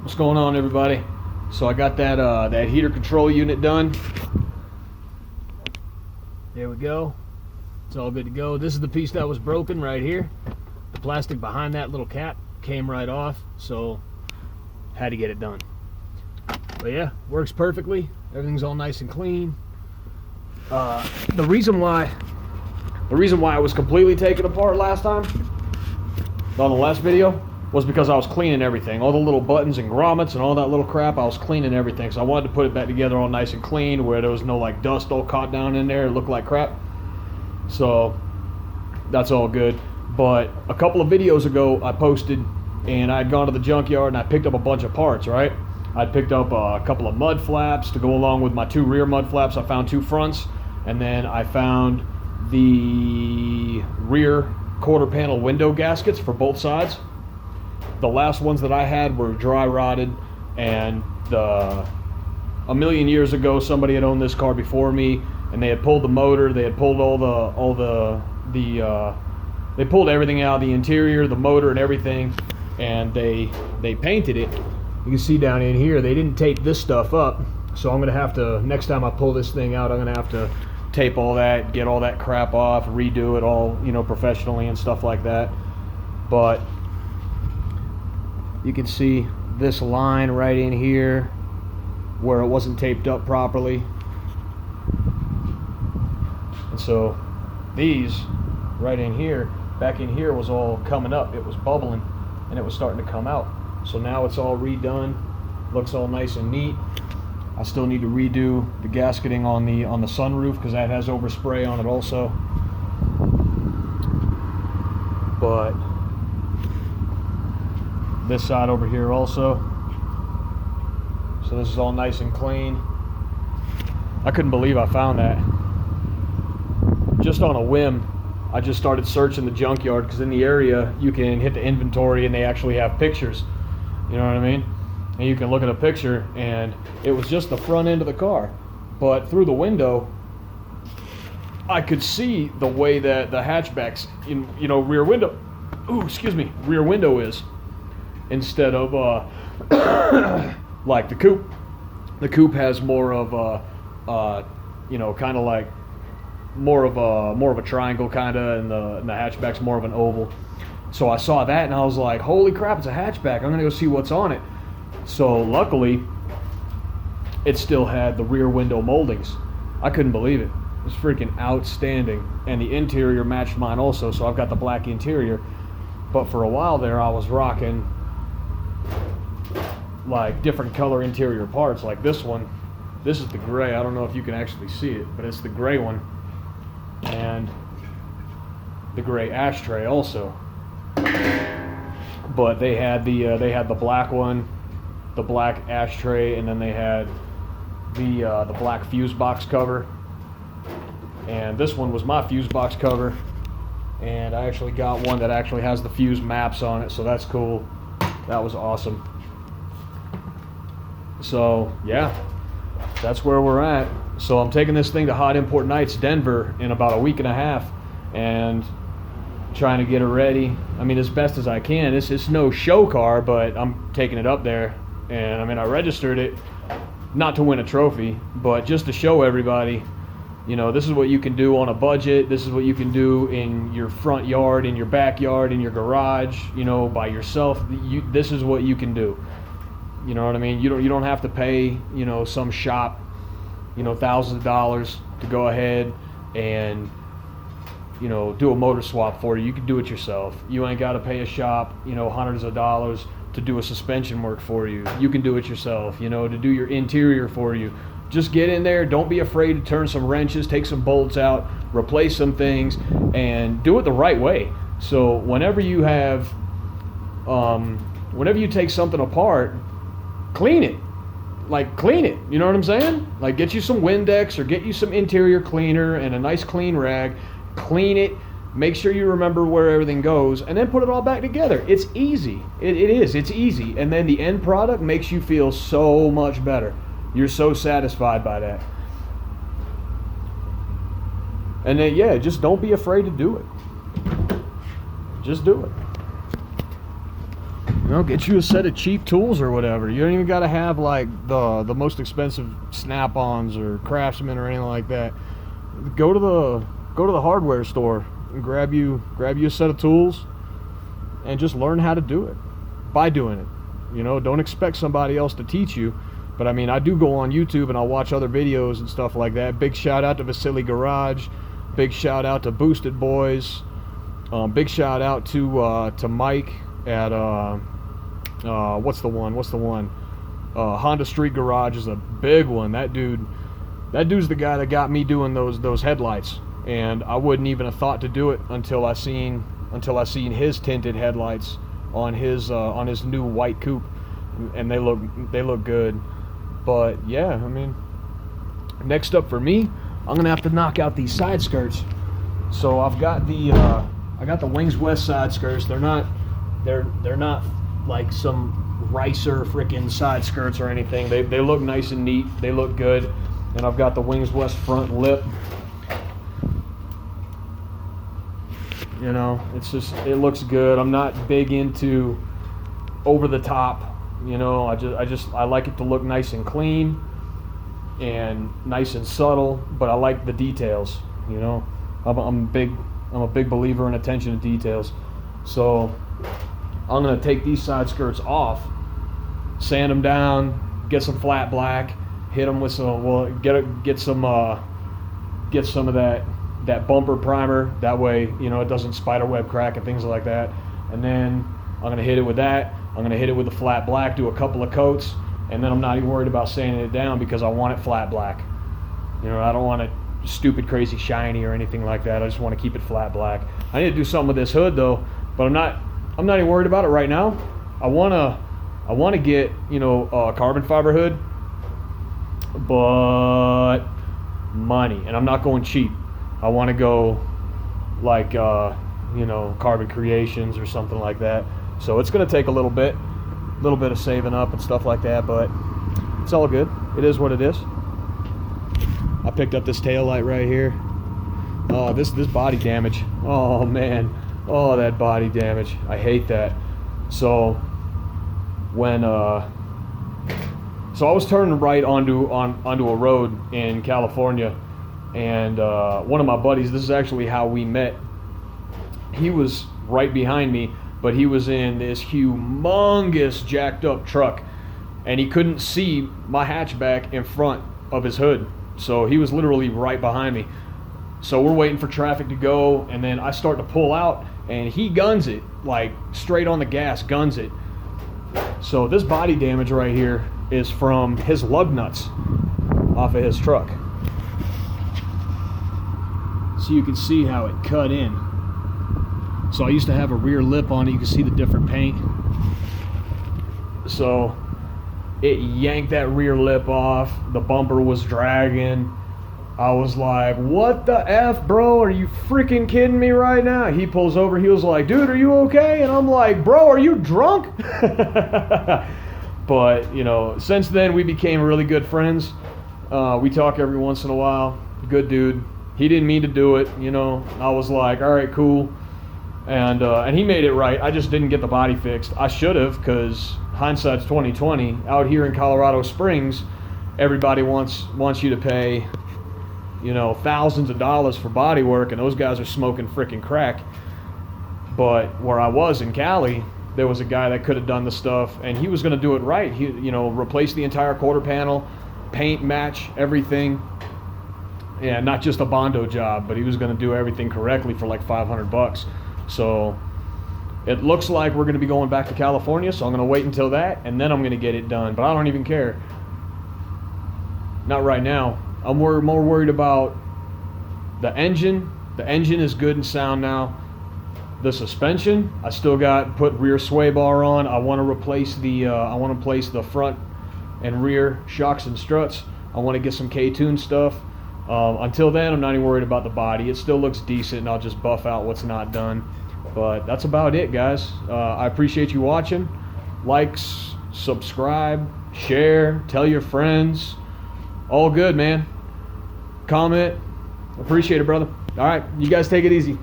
What's going on, everybody? So I got that heater control unit done. There we go. It's all good to go. This is the piece that was broken right here. The plastic behind that little cap came right off, so had to get it done. But yeah, works perfectly. Everything's all nice and clean. The reason why I was completely taken apart last time on the last video was because I was cleaning everything, all the little buttons and grommets and all that little crap. I was cleaning everything, so I wanted to put it back together all nice and clean, where there was no like dust all caught down in there. It looked like crap. So that's all good. But a couple of videos ago, I posted, and I had gone to the junkyard and I picked up a bunch of parts. Right, I picked up a couple of mud flaps to go along with my 2 rear mud flaps. I found 2 fronts, and then I found the rear quarter panel window gaskets for both sides. The last ones that I had were dry rotted, and a million years ago somebody had owned this car before me, and they had pulled the motor, they had pulled they pulled everything out, the interior, the motor and everything, and they painted it. You can see down in here they didn't tape this stuff up, so I'm gonna have to, next time I pull this thing out, I'm gonna have to tape all that, get all that crap off, redo it all, you know, professionally and stuff like that. But you can see this line right in here where it wasn't taped up properly. And so these right in here, back in here, was all coming up. It was bubbling and it was starting to come out. So now it's all redone, looks all nice and neat. I still need to redo the gasketing on the sunroof because that has overspray on it also. But this side over here also. So this is all nice and clean. I couldn't believe I found that. Just on a whim, I just started searching the junkyard because in the area you can hit the inventory and they actually have pictures. You know what I mean? And you can look at a picture, and it was just the front end of the car. But through the window, I could see the way that the hatchback's rear window, is, instead of like the coupe. The coupe has more of a kind of like more of a triangle kind of, and the hatchback's more of an oval. So I saw that and I was like, holy crap, it's a hatchback. I'm gonna go see what's on it. So luckily it still had the rear window moldings. I couldn't believe it. It was freaking outstanding, and the interior matched mine also, so I've got the black interior. But for a while there I was rocking like different color interior parts. Like this one, this is the gray. I don't know if you can actually see it, but it's the gray one, and the gray ashtray also. But they had the black one, the black ashtray, and then they had the black fuse box cover. And this one was my fuse box cover, and I actually got one that actually has the fuse maps on it, so that's cool. That was awesome. So yeah, that's where we're at. So I'm taking this thing to Hot Import Nights Denver in about a week and a half, and trying to get it ready. I mean, as best as I can. It's no show car, but I'm taking it up there. And I mean, I registered it not to win a trophy, but just to show everybody, you know, this is what you can do on a budget. This is what you can do in your front yard, in your backyard, in your garage, you know, by yourself. This is what you can do. You know what I mean? You don't have to pay, you know, some shop, you know, thousands of dollars to go ahead and, you know, do a motor swap for you. You can do it yourself. You ain't got to pay a shop, you know, hundreds of dollars to do a suspension work for you. You can do it yourself, you know, to do your interior for you. Just get in there. Don't be afraid to turn some wrenches, take some bolts out, replace some things, and do it the right way. So whenever you take something apart, clean it. Like, clean it. You know what I'm saying? Like, get you some Windex or get you some interior cleaner and a nice clean rag. Clean it. Make sure you remember where everything goes, and then put it all back together. It's easy. It is. It's easy. And then the end product makes you feel so much better. You're so satisfied by that. And then, yeah, just don't be afraid to do it. Just do it. You know, get you a set of cheap tools or whatever. You don't even got to have like the most expensive Snap-ons or Craftsman or anything like that. Go to the hardware store and grab you a set of tools and just learn how to do it by doing it. You know, don't expect somebody else to teach you. But I mean, I do go on YouTube and I'll watch other videos and stuff like that. Big shout out to Vasile Garage. Big shout out to Boosted Boiz. Big shout out to Mike at what's the one? Honda Street Garage is a big one. That dude's the guy that got me doing those headlights, and I wouldn't even have thought to do it until I seen his tinted headlights on his new white coupe, and they look good. But yeah, I mean, next up for me, I'm gonna have to knock out these side skirts. So I've got the Wings West side skirts. They're not like some ricer freaking side skirts or anything. They look nice and neat. They look good. And I've got the Wings West front lip. You know, it looks good. I'm not big into over the top. You know, I like it to look nice and clean and nice and subtle, but I like the details. You know, I'm a big believer in attention to details. So I'm gonna take these side skirts off, sand them down, get some flat black, hit them with some, get some of that bumper primer. That way, you know, it doesn't spiderweb crack and things like that. And then I'm gonna hit it with that. I'm gonna hit it with the flat black, do a couple of coats, and then I'm not even worried about sanding it down because I want it flat black. You know, I don't want it stupid, crazy, shiny or anything like that. I just want to keep it flat black. I need to do something with this hood though, but I'm not even worried about it right now. I wanna get, you know, a carbon fiber hood, but money, and I'm not going cheap. I want to go like you know, Carbon Creations or something like that. So it's gonna take a little bit of saving up and stuff like that, but it's all good. It is what it is. I picked up this tail light right here. Oh, this body damage. Oh man. Oh, that body damage. I hate that. So when so I was turning right onto a road in California, and one of my buddies, this is actually how we met. He was right behind me, but he was in this humongous jacked up truck, and he couldn't see my hatchback in front of his hood. So he was literally right behind me. So we're waiting for traffic to go, and then I start to pull out, and he guns it, like straight on the gas, guns it. So this body damage right here is from his lug nuts off of his truck. So you can see how it cut in. So I used to have a rear lip on it. You can see the different paint. So it yanked that rear lip off. The bumper was dragging. I was like, what the F, bro? Are you freaking kidding me right now? He pulls over. He was like, dude, are you okay? And I'm like, bro, are you drunk? But, you know, since then we became really good friends. We talk every once in a while. Good dude. He didn't mean to do it, you know. I was like, all right, cool. And he made it right. I just didn't get the body fixed. I should have, because hindsight's 20/20. Out here in Colorado Springs, everybody wants you to pay, you know, thousands of dollars for body work, and those guys are smoking freaking crack. But where I was in Cali, there was a guy that could have done the stuff, and he was going to do it right. He, you know, replace the entire quarter panel, paint, match, everything. Yeah, not just a Bondo job, but he was going to do everything correctly for like $500. So it looks like we're going to be going back to California, so I'm going to wait until that, and then I'm going to get it done. But I don't even care. Not right now. I'm more worried about the engine. The engine is good and sound now. The suspension, I still got put rear sway bar on. I want to replace the front and rear shocks and struts. I want to get some K-tune stuff. Until then, I'm not even worried about the body. It still looks decent, and I'll just buff out what's not done. But that's about it, guys. I appreciate you watching. Likes, subscribe, share, tell your friends. All good, man. Comment. Appreciate it, brother. All right, you guys take it easy.